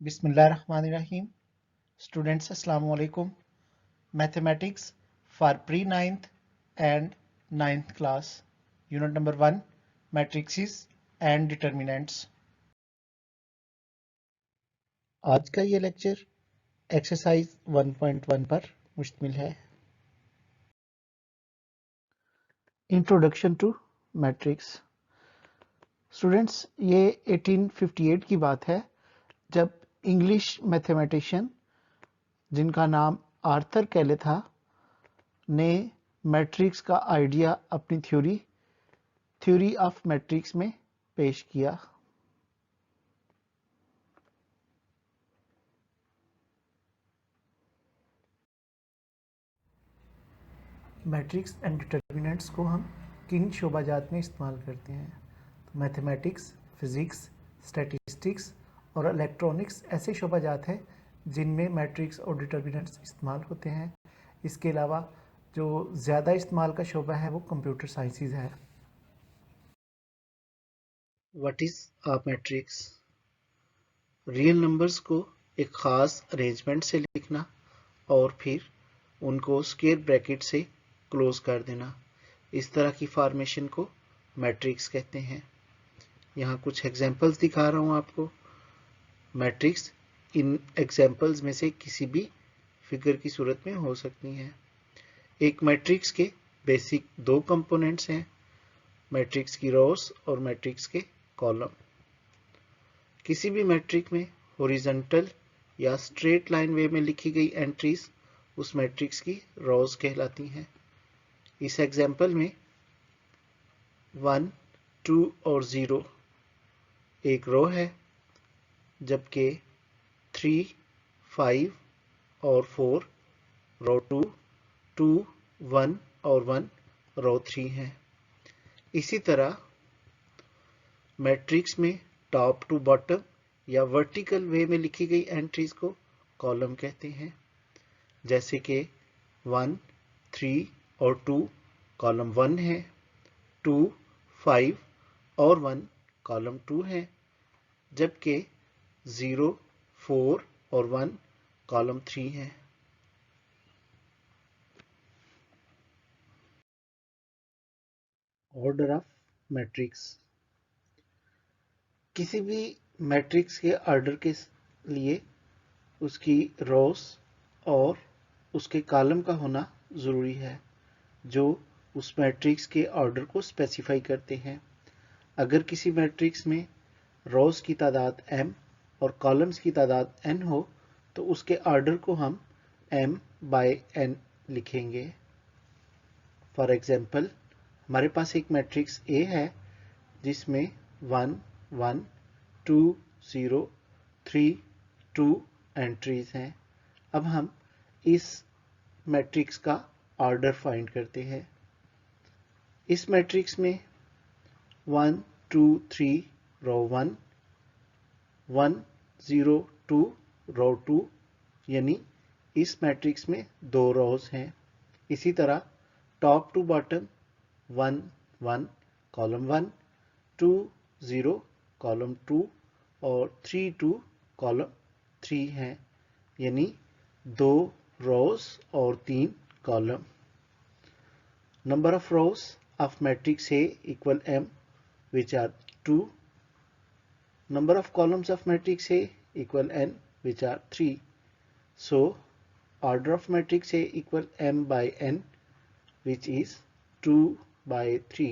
Bismillahirrahmanirrahim. Students, Assalamu alaikum. Mathematics for pre-9th and 9th class. Unit number 1, Matrices and Determinants. आज का ये lecture exercise 1.1 पर मुश्तमिल है. Introduction two matrix. स्टूडेंट्स, ये 1858 की बात है जब इंग्लिश मैथमेटिशियन जिनका नाम आर्थर कैले था ने मैट्रिक्स का आइडिया अपनी थ्योरी ऑफ मैट्रिक्स में पेश किया. मैट्रिक्स एंड डिटर्मिनेंट्स को हम किन शोबाजात में इस्तेमाल करते हैं? तो मैथमेटिक्स, फिज़िक्स, स्टैटिस्टिक्स और इलेक्ट्रॉनिक्स ऐसे शोबाजात हैं जिनमें मैट्रिक्स और डिटर्मिनेंट्स इस्तेमाल होते हैं. इसके अलावा जो ज़्यादा इस्तेमाल का शोबा है वो कंप्यूटर साइंसेज है. What is a matrix? Real numbers को एक ख़ास अरेंजमेंट से लिखना और फिर उनको स्क्वायर ब्रैकेट से क्लोज कर देना. इस तरह की फॉर्मेशन को मैट्रिक्स कहते हैं. यहाँ कुछ एग्जांपल्स दिखा रहा हूँ आपको. मैट्रिक्स इन एग्जांपल्स में से किसी भी फिगर की सूरत में हो सकती हैं. एक मैट्रिक्स के बेसिक दो कंपोनेंट्स हैं, मैट्रिक्स की रोज और मैट्रिक्स के कॉलम. किसी भी मैट्रिक्स में हॉरिजॉन्टल या स्ट्रेट लाइन वे में लिखी गई एंट्रीज उस मैट्रिक्स की रोज कहलाती हैं. इस एग्जाम्पल में 1, 2 और 0 एक रो है, जबकि 3, 5 और 4 रो 2, 2, 1 और 1 रो 3 हैं. इसी तरह मैट्रिक्स में टॉप टू बॉटम या वर्टिकल वे में लिखी गई एंट्रीज को कॉलम कहते हैं. जैसे कि 1, 3 और 2 कॉलम 1 है, 2, 5 और 1 कॉलम 2 है, जबकि 0, 4 और 1 कॉलम 3 है. Order of matrix. किसी भी मैट्रिक्स के ऑर्डर के लिए उसकी रोस और उसके कॉलम का होना ज़रूरी है, जो उस मैट्रिक्स के ऑर्डर को स्पेसिफाई करते हैं. अगर किसी मैट्रिक्स में रोज की तादाद m और कॉलम्स की तादाद n हो तो उसके ऑर्डर को हम m बाय n लिखेंगे. फॉर एग्जांपल, हमारे पास एक मैट्रिक्स A है जिसमें 1, 1, 2, 0, 3, 2 एंट्रीज हैं. अब हम इस मैट्रिक्स का ऑर्डर फाइंड करते हैं. इस मैट्रिक्स में 1, 2, 3 रो 1, 1, 0, 2 रो 2, यानी इस मैट्रिक्स में दो रोज हैं. इसी तरह top to bottom 1, 1 column 1, 2, 0 column 2 और 3, 2 कॉलम 3 हैं, यानी दो रोज और 3 column. Number of rose of matrix A equal m, which are 2. Number of columns of matrix A equal n, which are 3. So order of matrix A equal m by n, which is 2 by 3.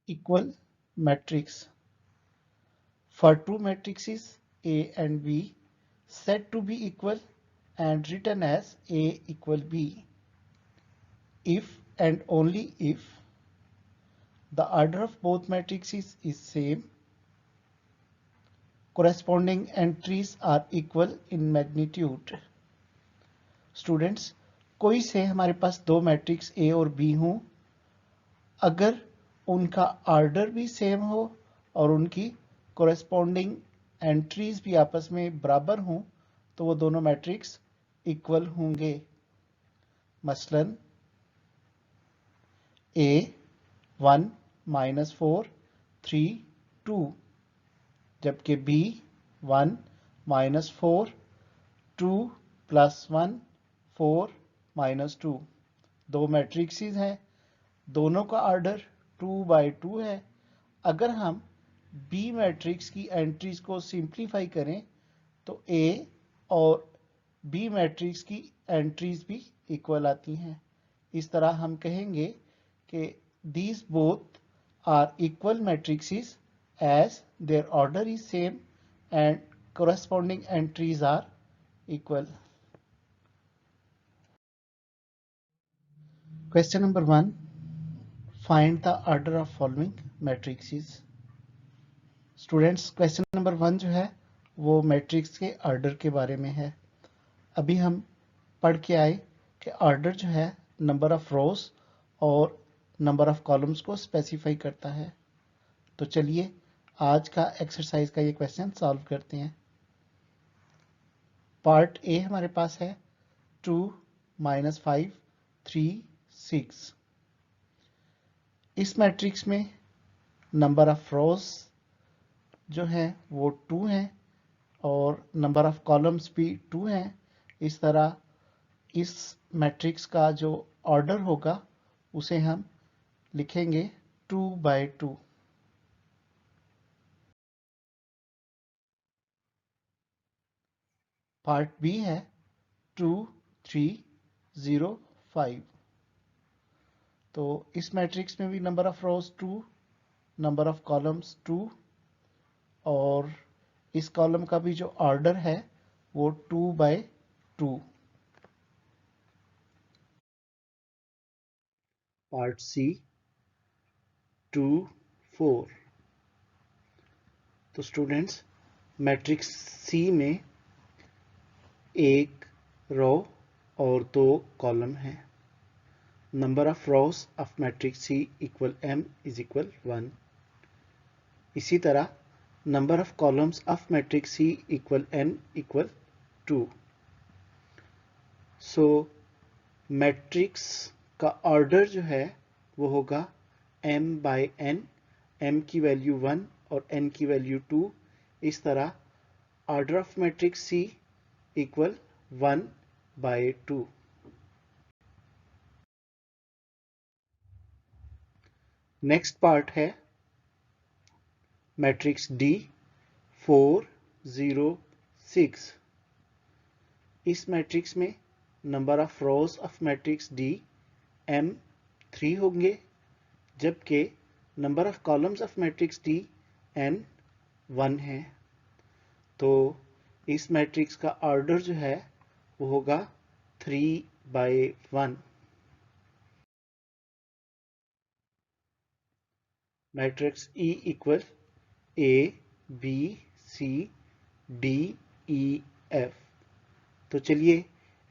Equal matrix. For two matrices A and B said to be equal and written as A equal B, if and only if the order of both matrices is same, corresponding entries are equal in magnitude. Students, कोई से हमारे पास दो matrix A और B हों, अगर उनका order भी same हो और उनकी corresponding एंट्रीज भी आपस में बराबर हों तो वो दोनों मैट्रिक्स इक्वल होंगे. मसलन A 1, -4, 3, 2. जबकि B 1 -4, 2 + 1 4 -2। दो मैट्रिक्सेस हैं, दोनों का ऑर्डर 2/2 है। अगर हम बी मैट्रिक्स की एंट्रीज को सिंप्लीफाई करें तो ए और बी मैट्रिक्स की एंट्रीज भी इक्वल आती हैं। इस तरह हम कहेंगे कि these both are equal matrices as their order is same and corresponding entries are equal. Question number 1. Find the order of following matrices. Students, question number 1 जो है वो मैट्रिक्स के ऑर्डर के बारे में है। अभी हम पढ़ के आए कि ऑर्डर जो है नंबर ऑफ रोज और नंबर ऑफ कॉलम्स को स्पेसिफाई करता है। तो चलिए आज का एक्सरसाइज का ये क्वेश्चन सॉल्व करते हैं। पार्ट ए हमारे पास है 2 - 5 3 6। इस मैट्रिक्स में नंबर ऑफ रोज जो है वो 2 हैं और नंबर ऑफ कॉलम्स भी 2 हैं। इस तरह इस मैट्रिक्स का जो ऑर्डर होगा उसे हम लिखेंगे 2/2। पार्ट बी है 2 3 0 5। तो इस मैट्रिक्स में भी number of rose 2, number of columns 2 और इस कॉलम का भी जो ऑर्डर है वो 2/2। Part C 2 4। तो स्टूडेंट्स, मैट्रिक्स सी में एक रो और 2 कॉलम हैं। Number of rows of matrix C equal m is equal 1। इसी तरह number of columns of matrix C equal n equal 2। So matrix का ऑर्डर जो है वो होगा m/n, m की वैल्यू 1 और n की वैल्यू 2। इस तरह order of matrix C equal 1/2। Next part है मैट्रिक्स D 4 0 6। इस मैट्रिक्स में number of rows of matrix D m 3 होंगे, जबकि number of columns of matrix D n 1 है। तो इस मैट्रिक्स का ऑर्डर जो है वो होगा 3/1। Matrix E equal A B C D E F। तो चलिए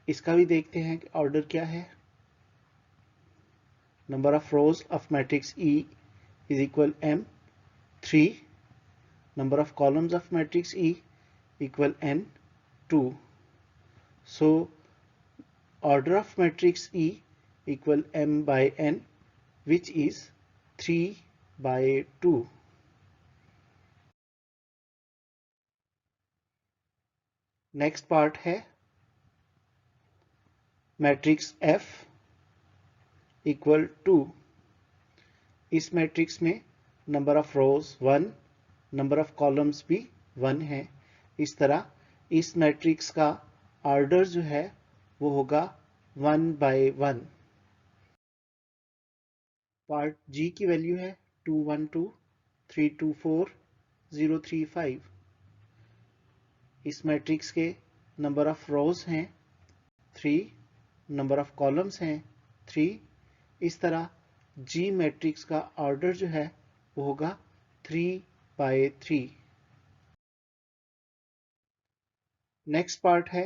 इसका भी देखते हैं कि ऑर्डर क्या है। Number of rows of matrix E is equal m 3। Number of columns of matrix E equal n 2। So order of matrix E equal m/n, which is 3/2. Next part है मैट्रिक्स F इक्वल 2। इस matrix में number of rose 1, number of columns भी 1 है। इस तरह इस matrix का order जो है वो होगा 1/1। पार्ट G की वैल्यू है 212 324 035। इस मैट्रिक्स के नंबर ऑफ रोज हैं 3, नंबर ऑफ कॉलम्स हैं 3। इस तरह G मैट्रिक्स का ऑर्डर जो है वो होगा 3/3। नेक्स्ट पार्ट है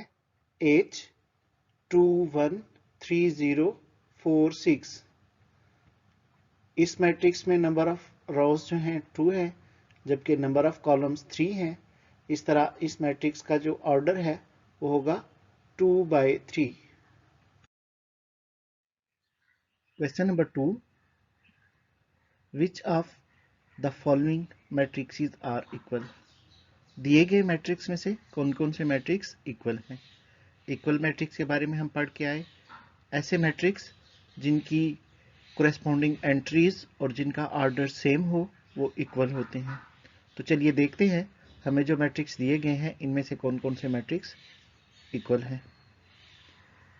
H 2 1 3 0 4 6। इस मैट्रिक्स में नंबर ऑफ रोज जो हैं 2 है, जबकि नंबर ऑफ कॉलम्स 3 हैं। इस तरह इस मैट्रिक्स का जो ऑर्डर है वो होगा 2/3। Question number 2। Which of the following matrices are equal? दिए गए मैट्रिक्स में से कौन कौन से मैट्रिक्स इक्वल हैं। इक्वल मैट्रिक्स के बारे में हम पढ़ के आए, ऐसे मैट्रिक्स जिनकी कोरेस्पॉन्डिंग एंट्रीज और जिनका ऑर्डर सेम हो वो इक्वल होते हैं। तो चलिए देखते हैं हमें जो मैट्रिक्स दिए गए हैं इनमें से कौन कौन से मैट्रिक्स इक्वल हैं।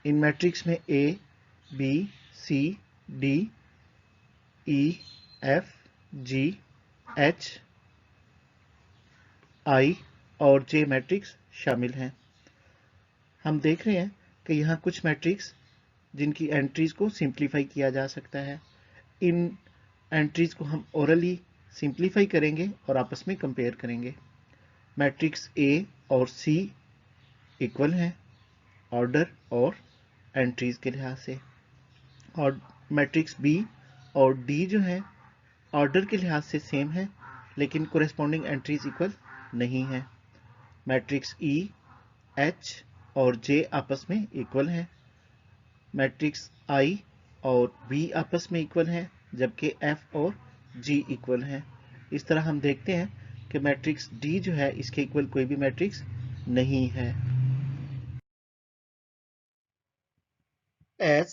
इन मैट्रिक्स में ए, बी, सी, डी, ई, एफ, जी, एच, आई और जे मैट्रिक्स शामिल हैं। हम देख रहे हैं कि यहाँ कुछ मैट्रिक्स जिनकी एंट्रीज को सिंप्लीफाई किया जा सकता है। इन एंट्रीज को हम ओरली सिंप्लीफाई करेंगे और आपस में कंपेयर करेंगे। मैट्रिक्स ए और सी इक्वल हैं ऑर्डर और एंट्रीज के लिहाज से, और मैट्रिक्स बी और डी जो है ऑर्डर के लिहाज से सेम है लेकिन कोरेस्पॉन्डिंग एंट्रीज इक्वल नहीं है। मैट्रिक्स ई, एच और जे आपस में इक्वल हैं। मैट्रिक्स आई और बी आपस में इक्वल हैं जबकि एफ और जी इक्वल हैं। इस तरह हम देखते हैं कि मैट्रिक्स डी जो है इसके इक्वल कोई भी मैट्रिक्स नहीं है। As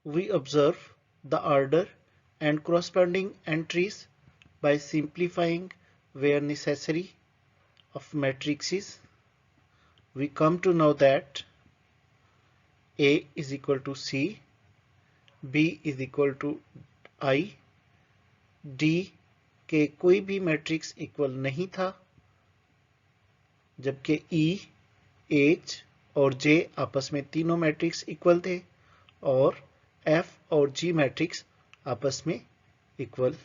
we observe the order and corresponding entries by simplifying where necessary of matrices, we come to know that A is equal to C, B is equal to I, D के कोई भी matrix equal नहीं था जबकि E, H और J आपस में तीनों मैट्रिक्स इक्वल थे और F और G मैट्रिक्स आपस में equal.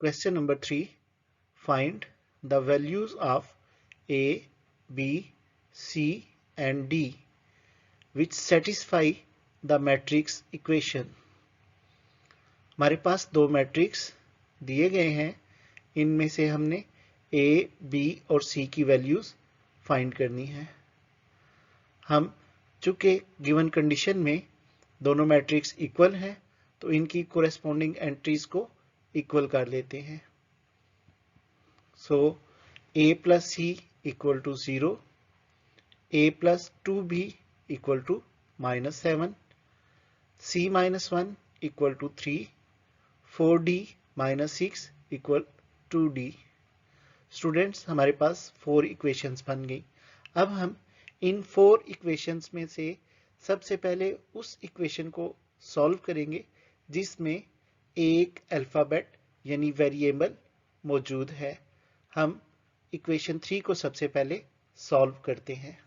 Question number 3. Find the values of A, B, C and D which satisfy the matrix equation. हमारे पास दो मैट्रिक्स दिए गए हैं, इनमें से हमने A, B और C की वैल्यूज फाइंड करनी है। हम चूंकि गिवन कंडीशन में दोनों मैट्रिक्स इक्वल हैं तो इनकी कोरेस्पॉन्डिंग एंट्रीज को इक्वल कर लेते हैं। सो A plus C equal to 0, A plus 2B equal to minus 7, C minus 1 equal to 3, 4D minus 6 equal to D। Students हमारे पास 4 इक्वेशंस बन गई। अब हम इन 4 इक्वेशंस में से सबसे पहले उस इक्वेशन को सॉल्व करेंगे जिसमें एक अल्फाबेट यानी वेरिएबल मौजूद है। हम इक्वेशन 3 को सबसे पहले सॉल्व करते हैं।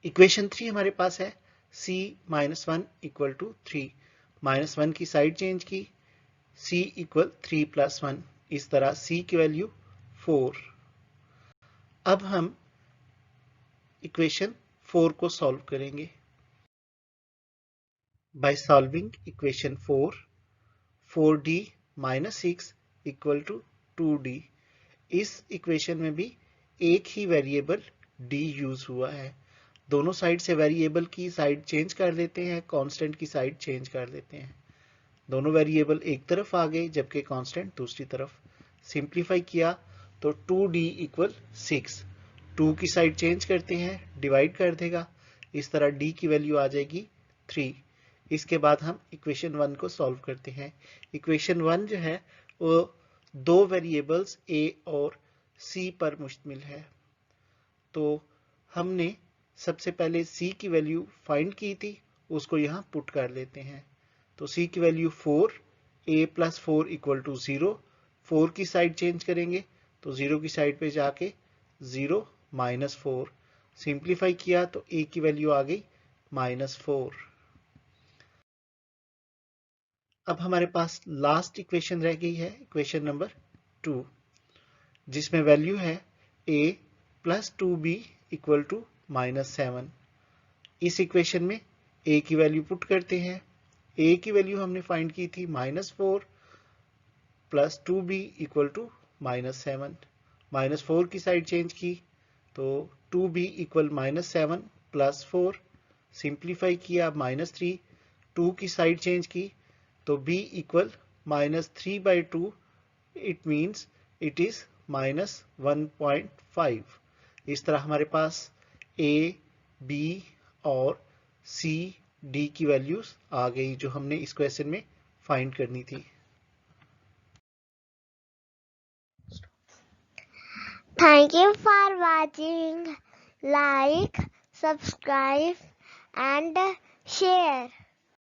इक्वेशन 3 हमारे पास है c minus 1 equal to 3, minus 1 की साइड चेंज की, c इक्वल 3 प्लस 1, इस तरह c की वैल्यू 4। अब हम इक्वेशन 4 को सॉल्व करेंगे। By solving equation 4, 4d minus 6 equal to 2d। इस इक्वेशन में भी एक ही वेरिएबल d यूज हुआ है। दोनों साइड से वेरिएबल की साइड चेंज कर लेते हैं, कांस्टेंट की साइड चेंज कर लेते हैं। दोनों वेरिएबल एक तरफ आ गए जबकि कांस्टेंट दूसरी तरफ। सिंप्लीफाई किया तो 2d इक्वल 6, 2 की साइड चेंज करते हैं, डिवाइड कर देगा, इस तरह d की वैल्यू आ जाएगी 3। इसके बाद हम इक्वेशन 1 को सॉल्व करते हैं। इक्वेशन 1 जो है वो दो वेरिएबल्स a और c पर मुश्तमिल है। तो हमने सबसे पहले c की वैल्यू फाइंड की थी, उसको यहाँ पुट कर लेते हैं। तो c की value 4, a plus 4 equal to 0, 4 की साइड चेंज करेंगे तो 0 की साइड पे जाके 0 माइनस 4, सिंप्लीफाई किया तो a की वैल्यू आ गई -4। अब हमारे पास लास्ट इक्वेशन रह गई है, इक्वेशन नंबर 2, जिसमें वैल्यू है a plus 2b equal to -7। इस इक्वेशन में a की वैल्यू पुट करते हैं। a की वैल्यू हमने फाइंड की थी -4 प्लस 2b इक्वल टू -7, -4 की साइड चेंज की तो 2b इक्वल -7 प्लस 4, सिंप्लीफाई किया -3, 2 की साइड चेंज की तो b equal -3/2, it means it is -1.5। इस तरह हमारे पास a, b और c, d की वैल्यूज आ गई जो हमने इस क्वेश्चन में फाइंड करनी थी। Thank you for watching. Like, subscribe and share.